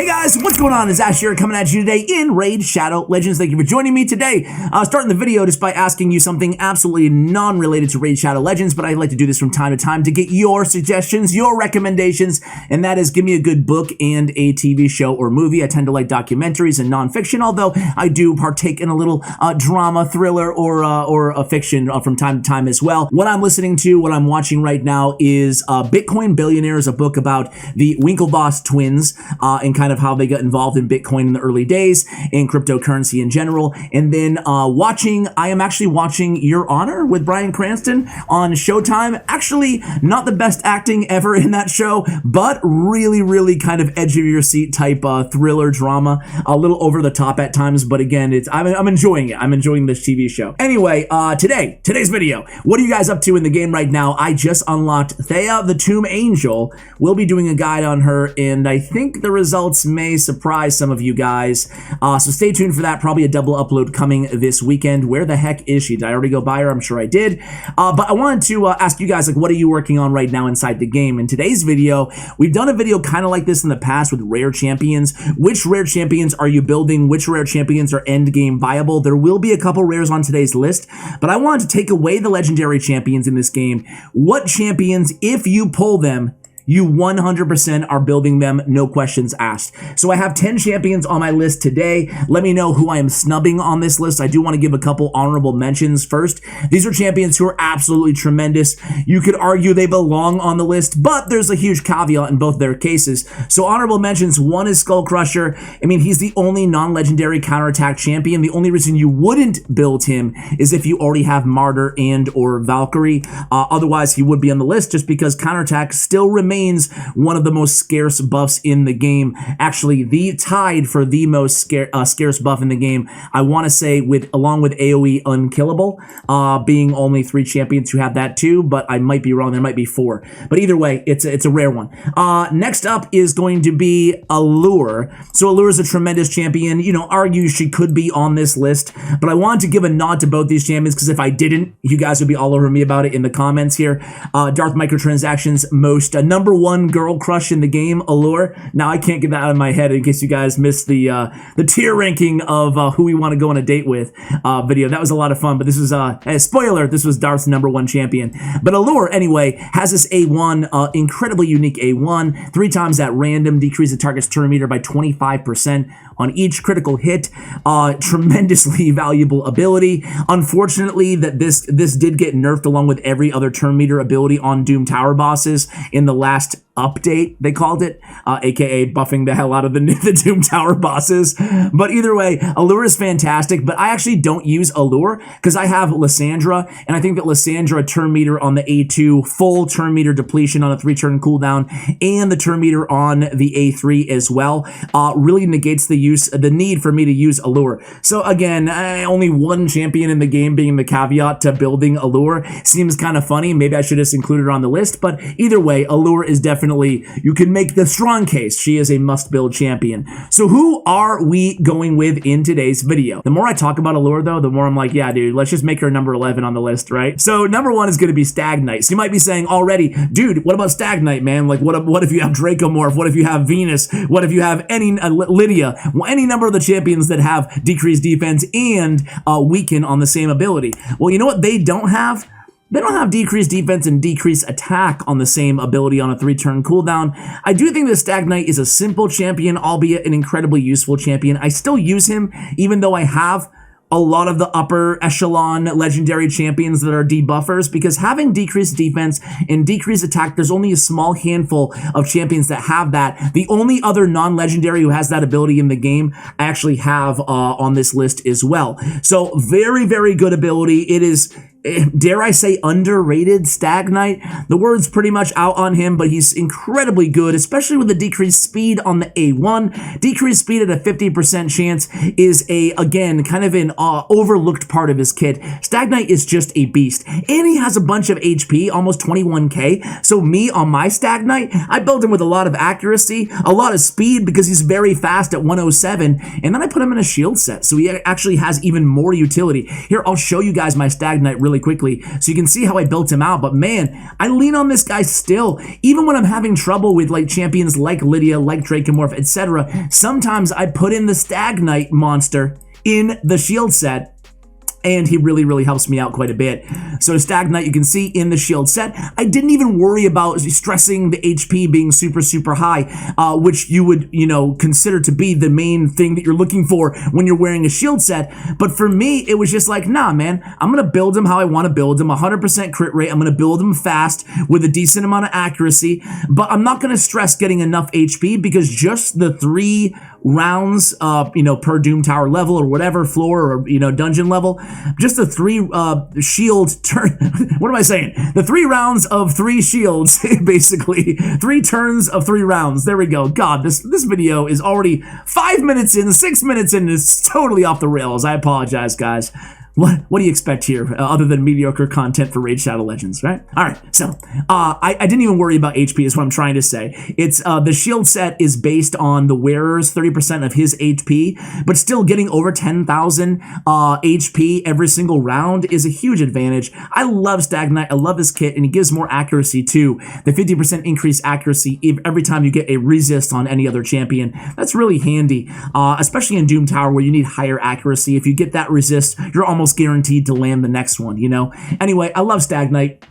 Hey guys, what's going on? It's Ash here coming at you today in Raid Shadow Legends. Thank you for joining me today. Starting the video just by asking you something absolutely non-related to Raid Shadow Legends, but I like to do this from time to time to get your suggestions, your recommendations, and that is give me a good book and a TV show or movie. I tend to like documentaries and nonfiction, although I do partake in a little drama, thriller, or a fiction from time to time as well. What I'm listening to, what I'm watching right now is Bitcoin Billionaires, a book about the Winklevoss twins and kind of how they got involved in Bitcoin in the early days and cryptocurrency in general. And then I am actually watching Your Honor with Bryan Cranston on Showtime. Actually, not the best acting ever in that show, but really kind of edge of your seat type thriller drama. A little over the top at times, but again, I'm enjoying it. I'm enjoying this TV show. Anyway, today's video. What are you guys up to in the game right now? I just unlocked Thea the Tomb Angel. We'll be doing a guide on her, and I think the results may surprise some of you guys. So stay tuned for that. Probably a double upload coming this weekend. Where the heck is she? Did I already go buy her? I'm sure I did. But I wanted to ask you guys, like, what are you working on right now inside the game? In today's video, we've done a video kind of like this in the past with rare champions. Which rare champions are you building? Which rare champions are end game viable? There will be a couple rares on today's list, but I wanted to take away the legendary champions in this game. What champions, if you pull them, you 100% are building them, no questions asked. So I have 10 champions on my list today. Let me know who I am snubbing on this list. I do want to give a couple honorable mentions first. These are champions who are absolutely tremendous. You could argue they belong on the list, but there's a huge caveat in both their cases. So honorable mentions, one is Skull Crusher. I mean, he's the only non-legendary counterattack champion. The only reason you wouldn't build him is if you already have Martyr and or Valkyrie. Otherwise, he would be on the list just because counterattack still remains one of the most scarce buffs in the game. Actually, the tied for the most scarce buff in the game, I want to say, along with AoE Unkillable, being only 3 champions who have that too, but I might be wrong. There might be 4. But either way, it's a rare one. Next up is going to be Allure. So Allure is a tremendous champion. You know, argue she could be on this list, but I wanted to give a nod to both these champions because if I didn't, you guys would be all over me about it in the comments here. Darth Microtransactions most number 1 girl crush in the game, Allure. Now I can't get that out of my head in case you guys missed the tier ranking of who we want to go on a date with video. That was a lot of fun, but this was a spoiler. This was Darth's number 1 champion. But Allure anyway has this A1, incredibly unique A1, 3 times at random, decrease the target's turn meter by 25% on each critical hit. Tremendously valuable ability. Unfortunately, that this did get nerfed along with every other turn meter ability on Doom Tower bosses in the last update, they called it, aka buffing the hell out of the Doom Tower bosses. But either way, Allure is fantastic, but I actually don't use Allure because I have Lysandra, and I think that Lysandra turn meter on the A2, full turn meter depletion on a 3-turn cooldown, and the turn meter on the A3 as well, really negates the need for me to use Allure. So again, only 1 champion in the game being the caveat to building Allure seems kind of funny. Maybe I should just include her on the list, but either way, Allure is definitely, you can make the strong case she is a must-build champion. So who are we going with in today's video? The more I talk about Allure, though, the more I'm like, yeah, dude, let's just make her number 11 on the list, right? So number 1 is going to be Stag Knight. So you might be saying already, dude, what about Stag Knight, man? Like, what if you have Dracomorph? What if you have Venus? What if you have any Lydia? Any number of the champions that have decreased defense and weaken on the same ability? Well, you know what they don't have? They don't have decreased defense and decreased attack on the same ability on a 3-turn cooldown. I do think that Stag Knight is a simple champion, albeit an incredibly useful champion. I still use him, even though I have a lot of the upper echelon legendary champions that are debuffers, because having decreased defense and decreased attack, there's only a small handful of champions that have that. The only other non-legendary who has that ability in the game I actually have on this list as well. So very good ability. It is, dare I say, underrated Stag Knight. The word's pretty much out on him, but he's incredibly good, especially with the decreased speed on the A1. Decreased speed at a 50% chance is again, kind of an overlooked part of his kit. Stag Knight is just a beast, and he has a bunch of HP, almost 21k. So me on my Stag Knight, I built him with a lot of accuracy, a lot of speed because he's very fast at 107, and then I put him in a shield set, so he actually has even more utility. Here, I'll show you guys my Stag Knight really really quickly so you can see how I built him out. But man, I lean on this guy still. Even when I'm having trouble with like champions like Lydia, like Dracomorph, etc., sometimes I put in the Stagnite monster in the shield set, and he really helps me out quite a bit. So Stagnite, you can see in the shield set, I didn't even worry about stressing the HP being super high, which you would, you know, consider to be the main thing that you're looking for when you're wearing a shield set. But for me, it was just like, nah, man, I'm gonna build him how I want to build him, 100% crit rate. I'm gonna build him fast with a decent amount of accuracy, but I'm not gonna stress getting enough HP because just the 3 rounds, you know, per Doom Tower level or whatever floor or, you know, dungeon level, just the 3 shield turn. What am I saying? The 3 rounds of 3 shields, basically 3 turns of 3 rounds. There we go. God, this video is already 5 minutes in, 6 minutes in. It's totally off the rails. I apologize, guys. What do you expect here other than mediocre content for Raid Shadow Legends, right? All right, so I didn't even worry about HP is what I'm trying to say. It's the shield set is based on the wearer's 30% of his HP, but still getting over 10,000 HP every single round is a huge advantage. I love Stagnite. I love this kit, and it gives more accuracy too. The 50% increased accuracy every time you get a resist on any other champion. That's really handy, especially in Doom Tower where you need higher accuracy. If you get that resist, you're almost guaranteed to land the next one, you know? Anyway, I love Stagnite.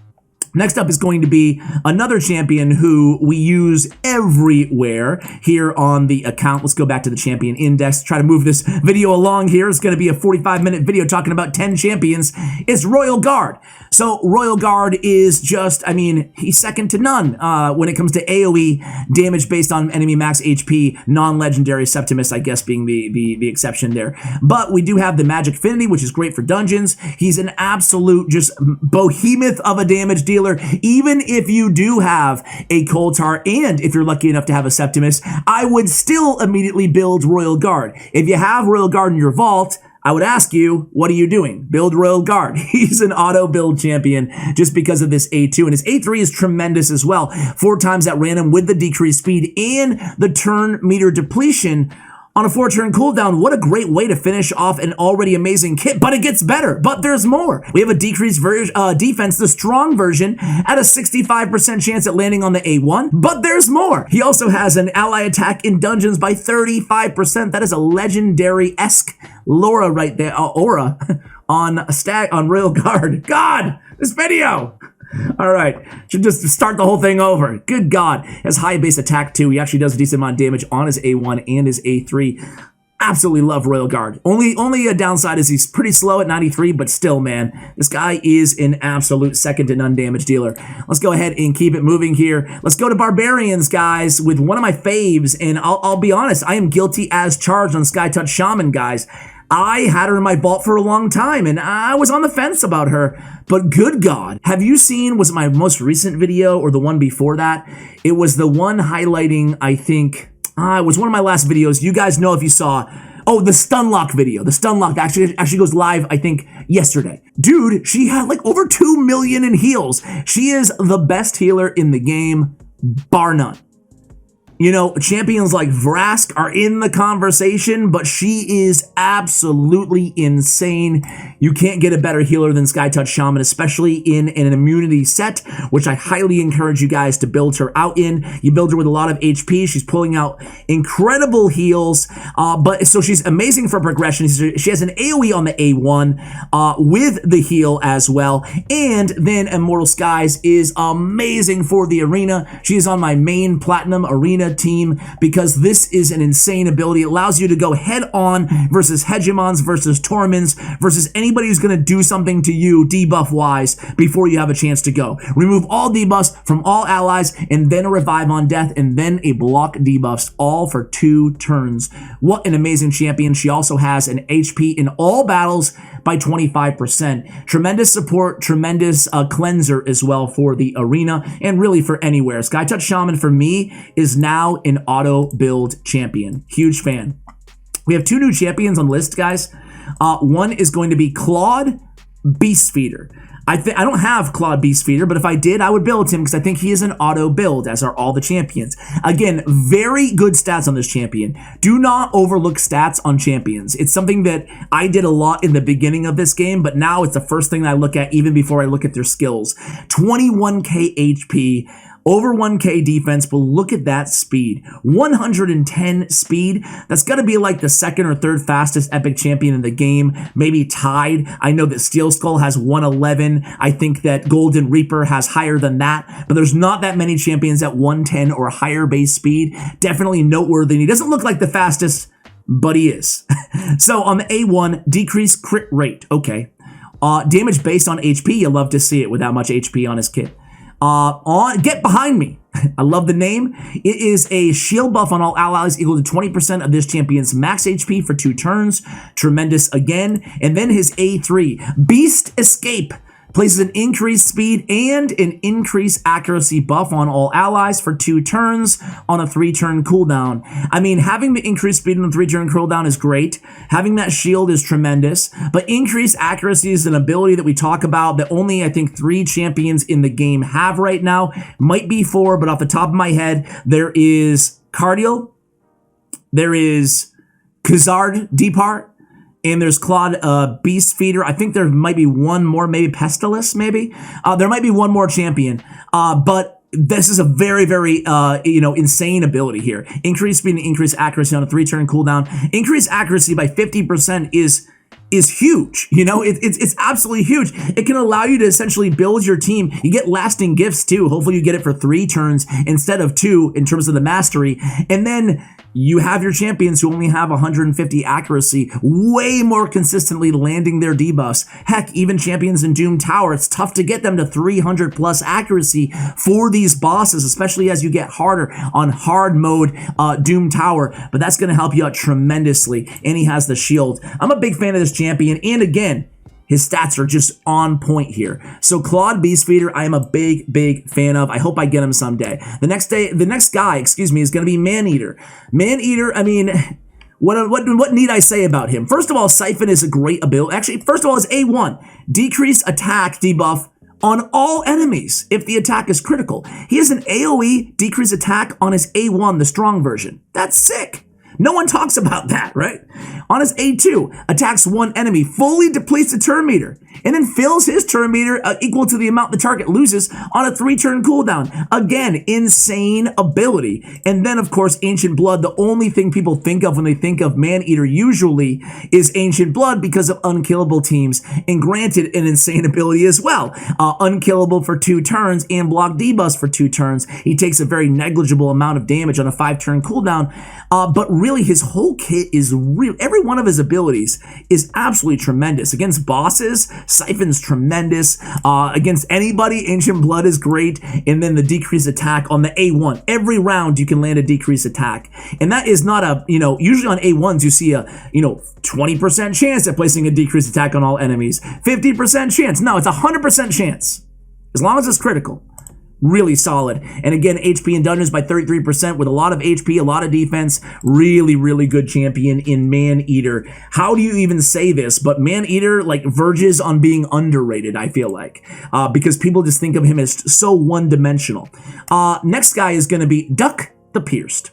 Next up is going to be another champion who we use everywhere here on the account. Let's go back to the champion index, try to move this video along here. It's going to be a 45-minute video talking about 10 champions. It's Royal Guard. So Royal Guard is just, I mean, he's second to none when it comes to AoE damage based on enemy max HP, non-legendary Septimus, I guess, being the exception there. But we do have the Magic Affinity, which is great for dungeons. He's an absolute just behemoth of a damage dealer. Even if you do have a Coulter, and if you're lucky enough to have a Septimus, I would still immediately build Royal Guard. If you have Royal Guard in your vault, I would ask you, what are you doing? Build Royal Guard. He's an auto build champion just because of this A2, and his A3 is tremendous as well. 4 times at random with the decreased speed and the turn meter depletion on a 4-turn cooldown. What a great way to finish off an already amazing kit, but it gets better. But there's more. We have a decreased defense, the strong version, at a 65% chance at landing on the A1, but there's more. He also has an ally attack in dungeons by 35%. That is a legendary-esque Laura right there, aura on Royal Guard. God, this video. All right, should just start the whole thing over. Good God, has high base attack too. He actually does a decent amount of damage on his A1 and his A3. Absolutely love Royal Guard. Only a downside is he's pretty slow at 93, but still, man, this guy is an absolute second to none damage dealer. Let's go ahead and keep it moving here. Let's go to Barbarians, guys, with one of my faves, and I'll be honest, I am guilty as charged on Skytouch Shaman, guys. I had her in my vault for a long time, and I was on the fence about her, but good God. Have you seen, was it my most recent video or the one before that? It was the one highlighting, I think, it was one of my last videos. You guys know if you saw, oh, the Stunlock video. The Stunlock actually goes live, I think, yesterday. Dude, she had like over 2 million in heals. She is the best healer in the game, bar none. You know, champions like Wrack are in the conversation, but she is absolutely insane. You can't get a better healer than Skytouch Shaman, especially in an immunity set, which I highly encourage you guys to build her out in. You build her with a lot of HP. She's pulling out incredible heals, but so she's amazing for progression. She has an AoE on the A1 with the heal as well, and then Immortal Skies is amazing for the arena. She is on my main Platinum Arena team because this is an insane ability. It allows you to go head on versus Hegemons, versus Torments, versus anybody who's going to do something to you debuff wise before you have a chance to go. Remove all debuffs from all allies, and then a revive on death, and then a block debuffs, all for 2 turns. What an amazing champion. She also has an HP in all battles by 25%. Tremendous support, tremendous cleanser as well for the arena, and really for anywhere. Skytouch Shaman for me is now an auto build champion. Huge fan. We have 2 new champions on the list, guys. One is going to be Claude Beast Feeder. I don't have Claude Beast Feeder, but if I did, I would build him because I think he is an auto build, as are all the champions. Again, very good stats on this champion. Do not overlook stats on champions. It's something that I did a lot in the beginning of this game, but now it's the first thing that I look at even before I look at their skills. 21k HP, over 1k defense, but look at that speed. 110 speed. That's got to be like the second or third fastest epic champion in the game, maybe tied. I know that Steel Skull has 111. I think that Golden Reaper has higher than that, but there's not that many champions at 110 or higher base speed. Definitely noteworthy. And he doesn't look like the fastest, but he is. So on the A1, decreased crit rate. Okay. Damage based on HP. You love to see it with that much HP on his kit. Get Behind Me. I love the name. It is a shield buff on all allies equal to 20% of this champion's max HP for 2 turns. Tremendous again. And then his A3, Beast Escape, places an increased speed and an increased accuracy buff on all allies for 2 turns on a 3-turn cooldown. I mean, having the increased speed on a 3-turn cooldown is great. Having that shield is tremendous, but increased accuracy is an ability that we talk about that only, I think, 3 champions in the game have right now. Might be 4, but off the top of my head, there is Cardiel, there is Khazard Deepheart, and there's Claude Beast Feeder. I think there might be one more, maybe Pestilus, maybe. There might be one more champion. But this is a very, very, insane ability here. Increased speed and increased accuracy on a 3-turn cooldown. Increased accuracy by 50% is huge. It's absolutely huge. It can allow you to essentially build your team. You get lasting gifts too. Hopefully you get it for 3 turns instead of 2 in terms of the mastery. And then you have your champions who only have 150 accuracy, way more consistently landing their debuffs. Heck, even champions in Doom Tower, it's tough to get them to 300 plus accuracy for these bosses, especially as you get harder on hard mode Doom Tower. But that's going to help you out tremendously. And he has the shield. I'm a big fan of this champion. And again, his stats are just on point here. So Claude Beast Feeder, I am a big, big fan of. I hope I get him someday. The next guy, is going to be Maneater. Maneater, I mean, what need I say about him? First of all, Siphon is a great ability. Actually, first of all, is A1. Decreased attack debuff on all enemies if the attack is critical. He has an AoE decreased attack on his A1, the strong version. That's sick. No one talks about that, right? On his A2, attacks one enemy, fully depletes the turn meter, and then fills his turn meter equal to the amount the target loses on a 3-turn cooldown. Again, insane ability. And then, of course, Ancient Blood. The only thing people think of when they think of Maneater usually is Ancient Blood because of unkillable teams. And granted, an insane ability as well. Unkillable for 2 turns and block debuffs for 2 turns. He takes a very negligible amount of damage on a 5-turn cooldown. But really, his whole kit is real. Every one of his abilities is absolutely tremendous. Against bosses, Siphon's tremendous. Against anybody, Ancient Blood is great. And then the decreased attack on the A1. Every round you can land a decreased attack. And that is not a, usually on A1s you see a, 20% chance at placing a decreased attack on all enemies. 50% chance. No, it's a 100% chance. As long as it's critical. Really solid. And again, HP in dungeons by 33% with a lot of HP, a lot of defense. Really, really good champion in Maneater. How do you even say this? But Maneater verges on being underrated, I feel like. Because people just think of him as so one-dimensional. Next guy is going to be Duck the Pierced.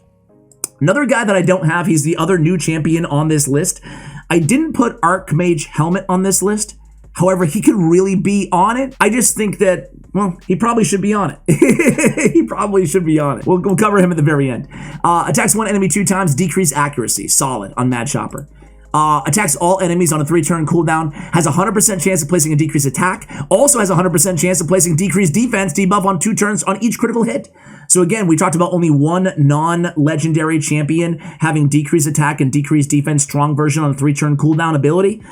Another guy that I don't have, he's the other new champion on this list. I didn't put Archmage Helmet on this list. However, he could really be on it. I just think that, well, he probably should be on it. He probably should be on it. We'll cover him at the very end. Attacks one enemy 2 times, decreased accuracy. Solid on Mad Chopper. Attacks all enemies on a 3-turn cooldown. Has a 100% chance of placing a decreased attack. Also has a 100% chance of placing decreased defense debuff on 2 turns on each critical hit. So again, we talked about only one non-legendary champion having decreased attack and decreased defense strong version on a 3-turn cooldown ability.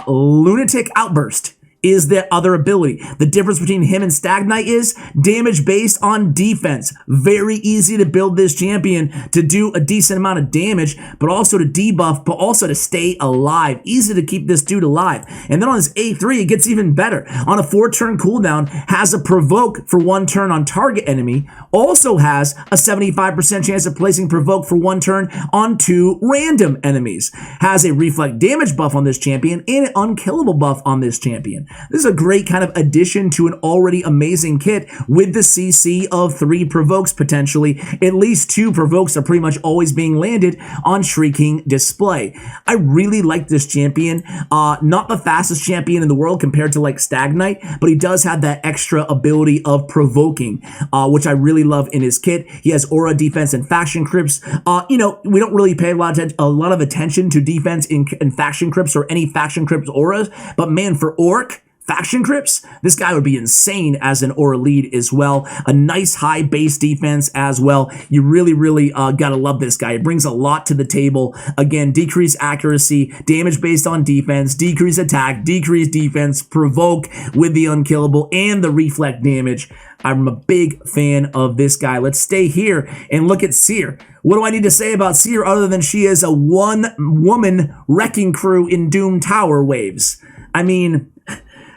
Lunatic Outburst is the other ability. The difference between him and Stag Knight is damage based on defense. Very easy to build this champion to do a decent amount of damage, but also to debuff, but also to stay alive. Easy to keep this dude alive. And then on his A3, it gets even better. On a 4-turn cooldown, has a provoke for 1 turn on target enemy. Also has a 75% chance of placing provoke for 1 turn on 2 random enemies. Has a reflect damage buff on this champion and an unkillable buff on this champion. This is a great kind of addition to an already amazing kit with the CC of 3 provokes potentially. At least 2 provokes are pretty much always being landed on Shrieking Display. I really like this champion. Not the fastest champion in the world compared to like Stag Knight, but he does have that extra ability of provoking, which I really love in his kit. He has aura, defense, and faction crypts. You know, we don't really pay a lot of attention to defense in faction crypts or any faction crypts auras, but man, for Orc faction crypts, this guy would be insane as an aura lead as well. A nice high base defense as well. You really gotta love this guy. It brings a lot to the table. Again, decreased accuracy, damage based on defense, decreased attack, decreased defense, provoke with the unkillable, and the reflect damage. I'm a big fan of this guy. Let's stay here and look at Seer. What do I need to say about Seer other than she is a one-woman wrecking crew in Doom Tower waves? I mean,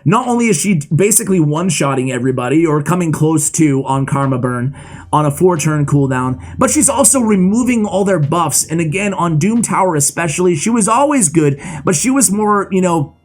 not only is she basically one-shotting everybody or coming close to on Karma Burn on a 4-turn cooldown, but she's also removing all their buffs. And again, on Doom Tower especially, she was always good, but she was more, you know,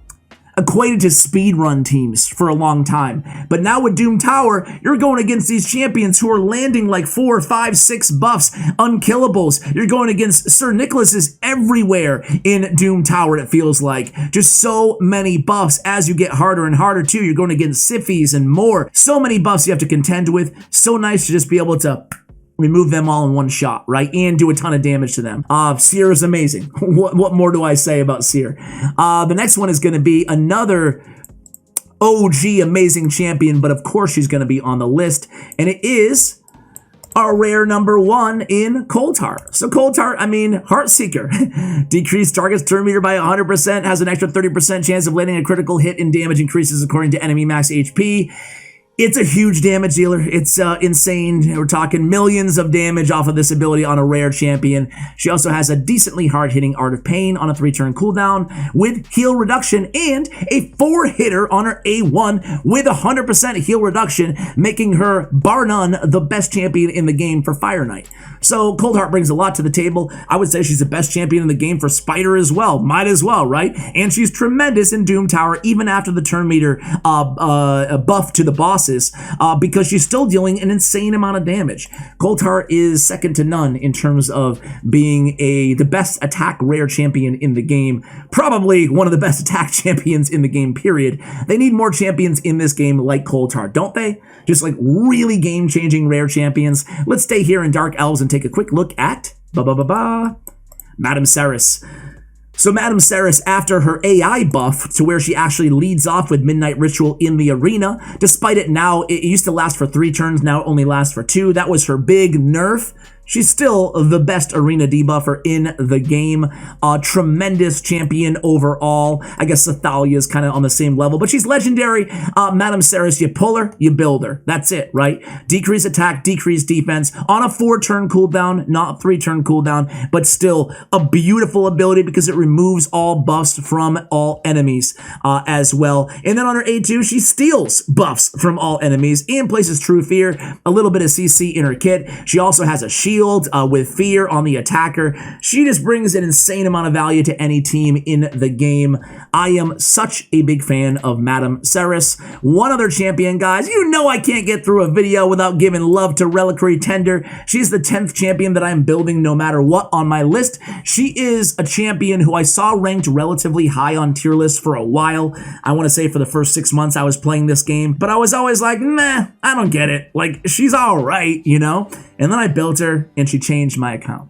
equated to speedrun teams for a long time. But now with Doom Tower, you're going against these champions who are landing like 4, 5, 6 buffs, unkillables. You're going against Sir Nicholas's everywhere in Doom Tower, it feels like. Just so many buffs as you get harder and harder too. You're going against Siphies and more. So many buffs you have to contend with. So nice to just be able to remove them all in one shot, right? And do a ton of damage to them. Seer is amazing. What more do I say about Seer? The next one is going to be another OG amazing champion, but of course she's going to be on the list, and it is our rare number 1 in Coulthart. So Coulthart, I mean, Heartseeker. Decreased target's turn meter by 100%, has an extra 30% chance of landing a critical hit, and damage increases according to enemy max HP. It's a huge damage dealer. It's insane. We're talking millions of damage off of this ability on a rare champion. She also has a decently hard-hitting Art of Pain on a 3-turn cooldown with heal reduction and a 4-hitter on her A1 with 100% heal reduction, making her, bar none, the best champion in the game for Fire Knight. So Coulthart brings a lot to the table. I would say she's the best champion in the game for Spider as well. Might as well, right? And she's tremendous in Doom Tower even after the turn meter buff to the boss, because she's still dealing an insane amount of damage. Coulthart is second to none in terms of being the best attack rare champion in the game. Probably one of the best attack champions in the game, period. They need more champions in this game like Coulthart, don't they? Just like really game-changing rare champions. Let's stay here in Dark Elves and take a quick look at Madame Ceres. So Madame Ceres, after her AI buff to where she actually leads off with Midnight Ritual in the arena, despite it now, it used to last for 3 turns, now it only lasts for 2. That was her big nerf. She's still the best arena debuffer in the game. Tremendous champion overall. I guess Thalia is kind of on the same level, but she's legendary. Madame Ceres, you pull her, you build her. That's it, right? Decrease attack, decrease defense on a 4-turn cooldown, not 3-turn cooldown, but still a beautiful ability because it removes all buffs from all enemies as well. And then on her A2, she steals buffs from all enemies and places True Fear, a little bit of CC in her kit. She also has a shield with fear on the attacker. She just brings an insane amount of value to any team in the game. I am such a big fan of Madame Ceres. One other champion, guys. You know I can't get through a video without giving love to Reliquary Tender. She's the 10th champion that I'm building no matter what on my list. She is a champion who I saw ranked relatively high on tier lists for a while. I want to say for the first 6 months I was playing this game, but I was always like, meh, I don't get it. Like, she's all right, you know? And then I built her and she changed my account.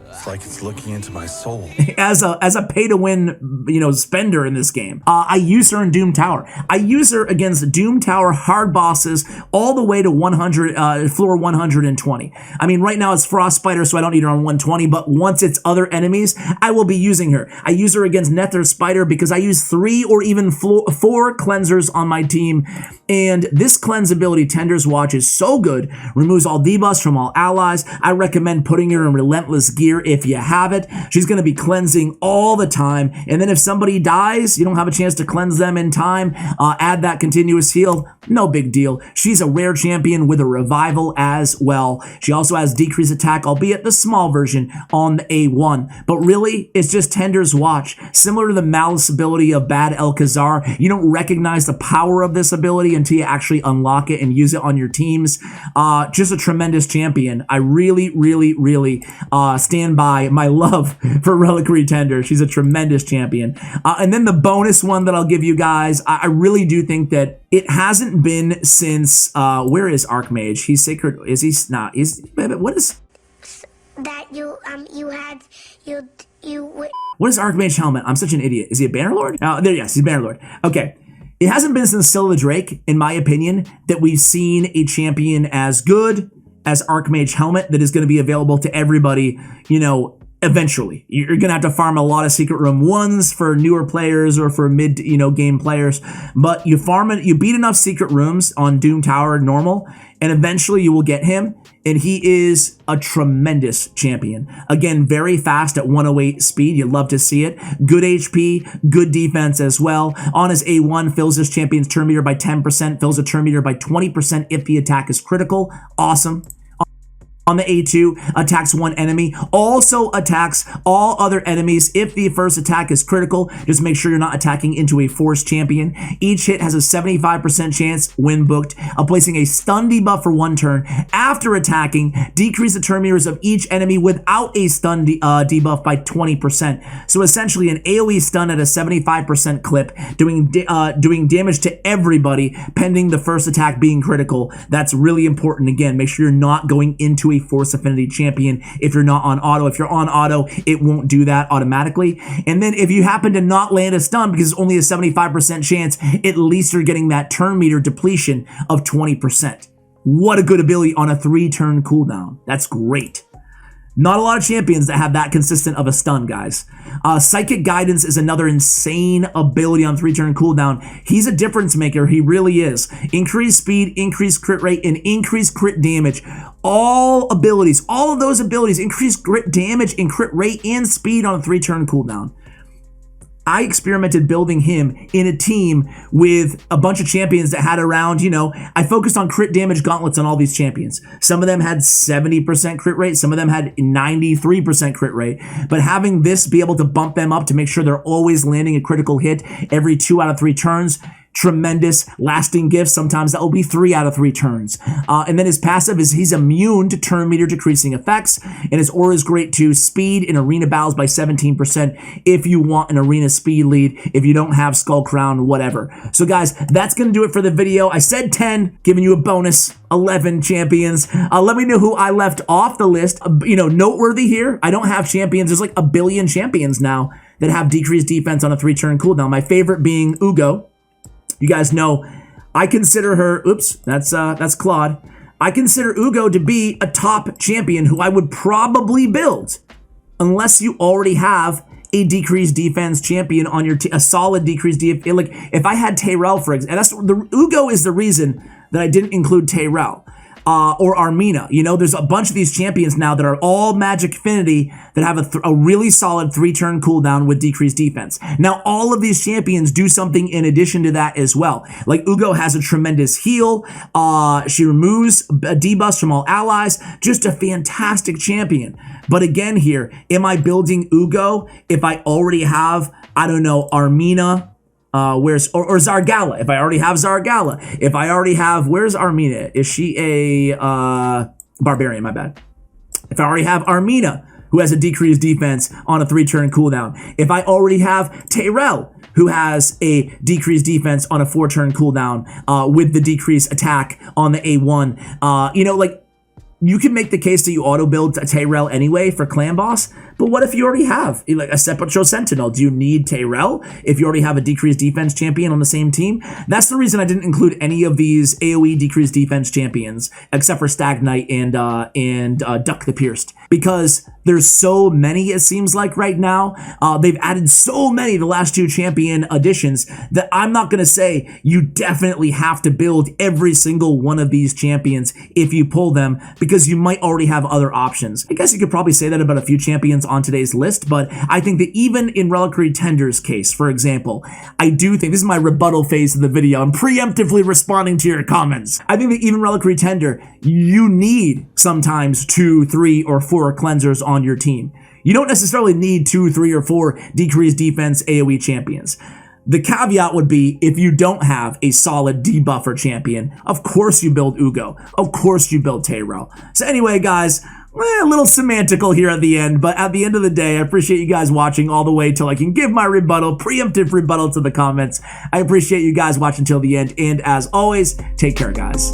It's like it's looking into my soul. As a pay-to-win, you know, spender in this game. I use her in Doom Tower. I use her against Doom Tower hard bosses all the way to 100, floor 120. I mean, right now it's Frost Spider, so I don't need her on 120, but once it's other enemies, I will be using her. I use her against Nether Spider because I use 3 or even 4 cleansers on my team, and this cleanse ability, Tender's Watch, is so good. Removes all debuffs from all allies. I recommend putting her in Relentless Gear if if you have it. She's going to be cleansing all the time. And then if somebody dies, you don't have a chance to cleanse them in time, add that continuous heal. No big deal. She's a rare champion with a revival as well. She also has decreased attack, albeit the small version on the A1. But really, it's just Tender's Watch. Similar to the Malice ability of Bad Elcazar, you don't recognize the power of this ability until you actually unlock it and use it on your teams. Just a tremendous champion. I really, really, really stand by my love for Reliquary Tender. She's a tremendous champion. And then the bonus one that I'll give you guys, I really do think that it hasn't been since, where is Archmage? He's sacred, is he not? What is? That you What is Archmage helmet? I'm such an idiot. Is he a Bannerlord? Yes, he's Bannerlord. Okay. It hasn't been since Scylla the Drake, in my opinion, that we've seen a champion as good as Archmage helmet that is going to be available to everybody, you know, eventually. You're going to have to farm a lot of Secret Room 1s for newer players or for mid, game players. But you farm it, you beat enough Secret Rooms on Doom Tower normal, and eventually you will get him. And he is a tremendous champion. Again, very fast at 108 speed. You'd love to see it. Good HP, good defense as well. On his A1, fills his champion's turn meter by 10%, fills a turn meter by 20% if the attack is critical. Awesome. On the A2, attacks one enemy, also attacks all other enemies if the first attack is critical. Just make sure you're not attacking into a force champion. Each hit has a 75% chance, when booked, of placing a stun debuff for 1 turn. After attacking, decrease the turn meters of each enemy without a stun debuff by 20%. So essentially an AoE stun at a 75% clip, doing damage to everybody, pending the first attack being critical. That's really important. Again, make sure you're not going into a force affinity champion if you're not on auto. If you're on auto, it won't do that automatically. And then if you happen to not land a stun because it's only a 75% chance, at least you're getting that turn meter depletion of 20%. What a good ability on a 3-turn cooldown. That's great. Not a lot of champions that have that consistent of a stun, guys. Psychic Guidance is another insane ability on 3-turn cooldown. He's a difference maker. He really is. Increased speed, increased crit rate, and increased crit damage. All of those abilities, increase crit damage and crit rate and speed on a 3-turn cooldown. I experimented building him in a team with a bunch of champions that had around, I focused on crit damage gauntlets on all these champions. Some of them had 70% crit rate. Some of them had 93% crit rate. But having this be able to bump them up to make sure they're always landing a critical hit every 2 out of 3 turns, tremendous. Lasting gifts, sometimes that will be 3 out of 3 turns. And then his passive is he's immune to turn meter decreasing effects, and his aura is great too. Speed in arena battles by 17% if you want an arena speed lead, if you don't have Skull Crown, whatever. So guys, that's going to do it for the video. I said 10, giving you a bonus, 11 champions. Let me know who I left off the list. Noteworthy here, I don't have champions. There's like a billion champions now that have decreased defense on a 3-turn cooldown. My favorite being Ugo. You guys know, I consider her, that's Claude. I consider Ugo to be a top champion who I would probably build unless you already have a decreased defense champion on your a solid decreased defense. Like if I had Tyrell, for example, and Ugo is the reason that I didn't include Tyrell. Or Armina. There's a bunch of these champions now that are all magic affinity that have a really solid 3-turn cooldown with decreased defense. Now, all of these champions do something in addition to that as well. Like Ugo has a tremendous heal. She removes debuffs from all allies. Just a fantastic champion. But again here, am I building Ugo if I already have, Armina? Or Zargala, if I already have Zargala. If I already have, where's Armina? Is she a barbarian? My bad. If I already have Armina, who has a decreased defense on a 3-turn cooldown. If I already have Tyrell, who has a decreased defense on a 4-turn cooldown with the decreased attack on the A1. You can make the case that you auto-build Tyrell anyway for Clan Boss, but what if you already have a Sepulchral Sentinel? Do you need Tyrell if you already have a decreased defense champion on the same team? That's the reason I didn't include any of these AoE decreased defense champions, except for Stag Knight and Duck the Pierced, because there's so many, it seems like right now. They've added so many the last 2 champion additions that I'm not going to say you definitely have to build every single one of these champions if you pull them, because you might already have other options. I guess you could probably say that about a few champions on today's list, but I think that even in Reliquary Tender's case, for example, I do think, this is my rebuttal phase of the video, I'm preemptively responding to your comments. I think that even Reliquary Tender, you need sometimes 2, 3, or 4 cleansers on your team. You don't necessarily need 2, 3, or 4 decreased defense AoE champions. The caveat would be if you don't have a solid debuffer champion, of course you build Ugo. Of course you build Tayro. So anyway, guys, a little semantical here at the end, but at the end of the day, I appreciate you guys watching all the way till I can give my rebuttal, preemptive rebuttal to the comments. I appreciate you guys watching till the end, and as always, take care, guys.